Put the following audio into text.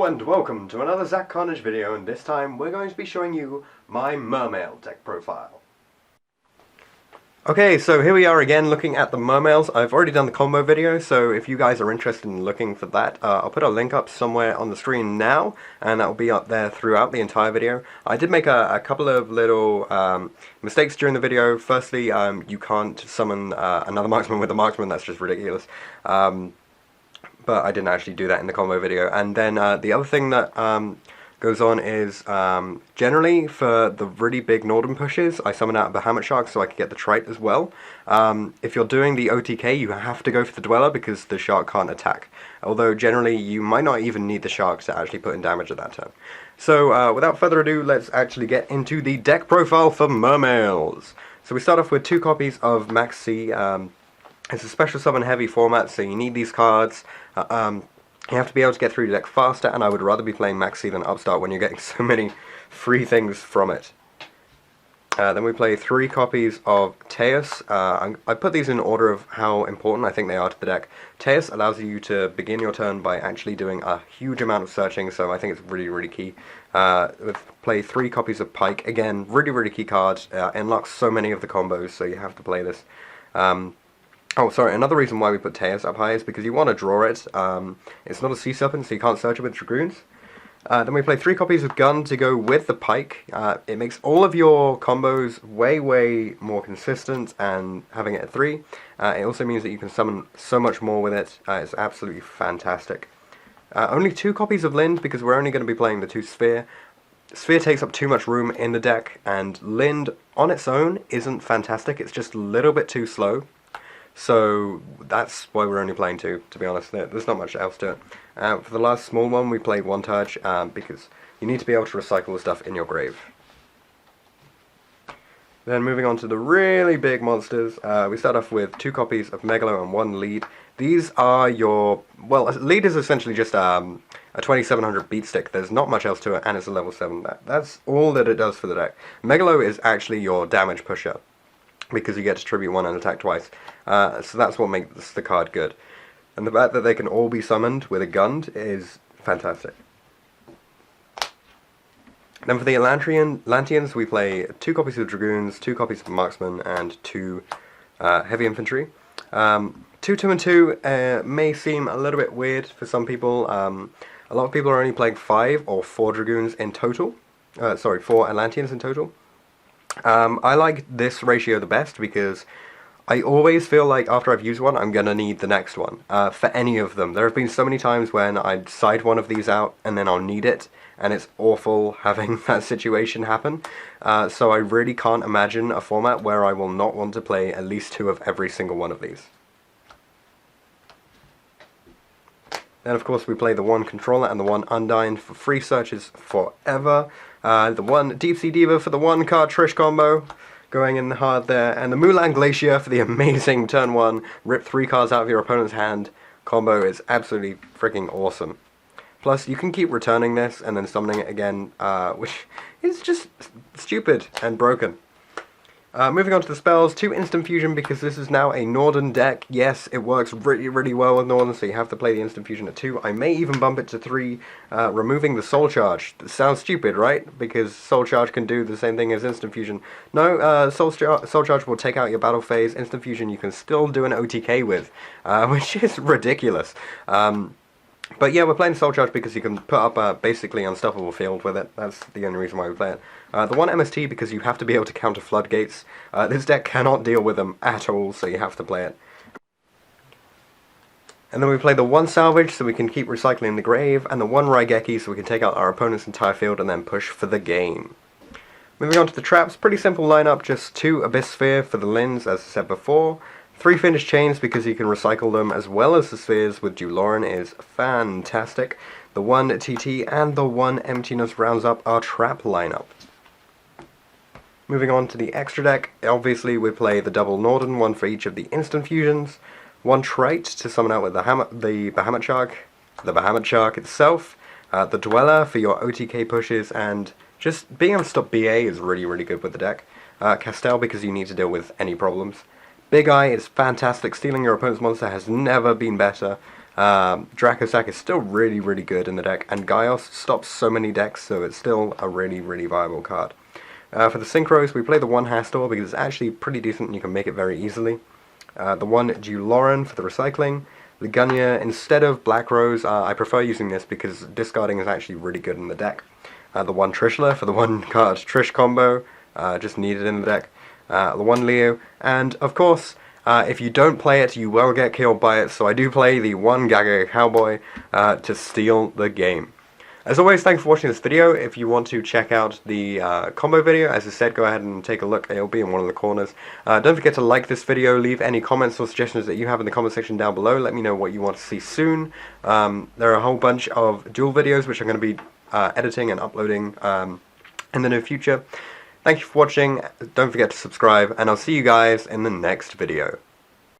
and welcome to another Zach Carnage video, and this time we're going to be showing you my Mermail deck profile. Okay, so here we are again looking at the Mermails. I've already done the combo video, so if you guys are interested in looking for that, I'll put a link up somewhere on the screen now, and that will be up there throughout the entire video. I did make a couple of little mistakes during the video. Firstly, you can't summon another marksman with a marksman, that's just ridiculous. But I didn't actually do that in the combo video. And then the other thing that goes on is generally for the really big northern pushes, I summon out a Bahamut Shark so I can get the Trite as well. If you're doing the OTK, you have to go for the Dweller because the Shark can't attack. Although generally you might not even need the Shark to actually put in damage at that turn. So without further ado, let's actually get into the deck profile for Mermails. So we start off with 2 copies of Max C. It's a special summon heavy format, so you need these cards. You have to be able to get through the deck faster, and I would rather be playing Max C than Upstart when you're getting so many free things from it. Then we play 3 copies of Teus. I put these in order of how important I think they are to the deck. Teus allows you to begin your turn by actually doing a huge amount of searching, so I think it's really, really key. We play 3 copies of Pike. Again, really, really key card. Unlocks so many of the combos, so you have to play this. Oh, sorry, another reason why we put Teus up high is because you want to draw it. It's not a Sea Serpent, so you can't search it with Dragoons. Then we play 3 copies of Gun to go with the Pike. It makes all of your combos way, way more consistent, and having it at 3. It also means that you can summon so much more with it. It's absolutely fantastic. Only 2 copies of Lind, because we're only going to be playing the 2 Sphere. Sphere takes up too much room in the deck, and Lind on its own isn't fantastic. It's just a little bit too slow. So that's why we're only playing 2, to be honest. There's not much else to it. For the last small one, we played 1 Touch, because you need to be able to recycle the stuff in your grave. Then moving on to the really big monsters, we start off with 2 copies of Megalo and 1 Lead. These are your... well, Lead is essentially just a 2700 beat stick. There's not much else to it, and it's a level 7. That's all that it does for the deck. Megalo is actually your damage pusher, because you get to tribute 1 and attack twice. So that's what makes the card good. And the fact that they can all be summoned with a Gund is fantastic. Then for the Atlanteans, we play 2 copies of Dragoons, 2 copies of Marksman, and 2 Heavy Infantry. 2, 2, and 2 may seem a little bit weird for some people. A lot of people are only playing 5 or 4 Dragoons in total. 4 Atlanteans in total. I like this ratio the best because I always feel like after I've used one, I'm going to need the next one, for any of them. There have been so many times when I'd side one of these out and then I'll need it, and it's awful having that situation happen. So I really can't imagine a format where I will not want to play at least 2 of every single one of these. Then of course we play the 1 Controller and the 1 Undyne for free searches forever. The 1 Deep Sea Diva for the 1 card Trish combo, going in hard there, and the Mulan Glacier for the amazing turn 1, rip 3 cards out of your opponent's hand combo is absolutely freaking awesome. Plus, you can keep returning this and then summoning it again, which is just stupid and broken. Moving on to the spells, 2 Instant Fusion because this is now a Northern deck. Yes, it works really, really well with Northern, so you have to play the Instant Fusion at 2. I may even bump it to 3, removing the Soul Charge. That sounds stupid, right? Because Soul Charge can do the same thing as Instant Fusion. No, Soul Charge will take out your battle phase. Instant Fusion you can still do an OTK with, which is ridiculous. But yeah, we're playing Soul Charge because you can put up a basically unstoppable field with it. That's the only reason why we play it. The 1 MST because you have to be able to counter Floodgates. This deck cannot deal with them at all, so you have to play it. And then we play the 1 Salvage so we can keep recycling the grave, and the 1 Raigeki so we can take out our opponent's entire field and then push for the game. Moving on to the traps, pretty simple lineup, just 2 Abyss Sphere for the Lins, as I said before. 3 Finish Chains because you can recycle them, as well as the Spheres with Juloran is fantastic. The 1 TT and the 1 Emptiness rounds up our trap lineup. Moving on to the extra deck, obviously we play the double Northern, 1 for each of the instant fusions, 1 Trite to summon out with the Bahamut Shark, the Bahamut Shark itself, the Dweller for your OTK pushes, and just being able to stop BA is really, really good with the deck. Castel because you need to deal with any problems. Big Eye is fantastic. Stealing your opponent's monster has never been better. Dracosack is still really, really good in the deck, and Gaios stops so many decks, so it's still a really, really viable card. For the Synchros, we play the 1 Hastor because it's actually pretty decent and you can make it very easily. The 1 Juloran for the recycling. Ligunya, instead of Black Rose, I prefer using this because discarding is actually really good in the deck. The 1 Trishula for the 1 card Trish combo, just needed in the deck. The 1 Leo, and of course, if you don't play it, you will get killed by it, so I do play the 1 Gaga Cowboy to steal the game. As always, thanks for watching this video. If you want to check out the combo video, as I said, go ahead and take a look. It'll be in one of the corners. Don't forget to like this video, leave any comments or suggestions that you have in the comment section down below. Let me know what you want to see soon. There are a whole bunch of duel videos which I'm going to be editing and uploading in the near future. Thank you for watching, don't forget to subscribe, and I'll see you guys in the next video.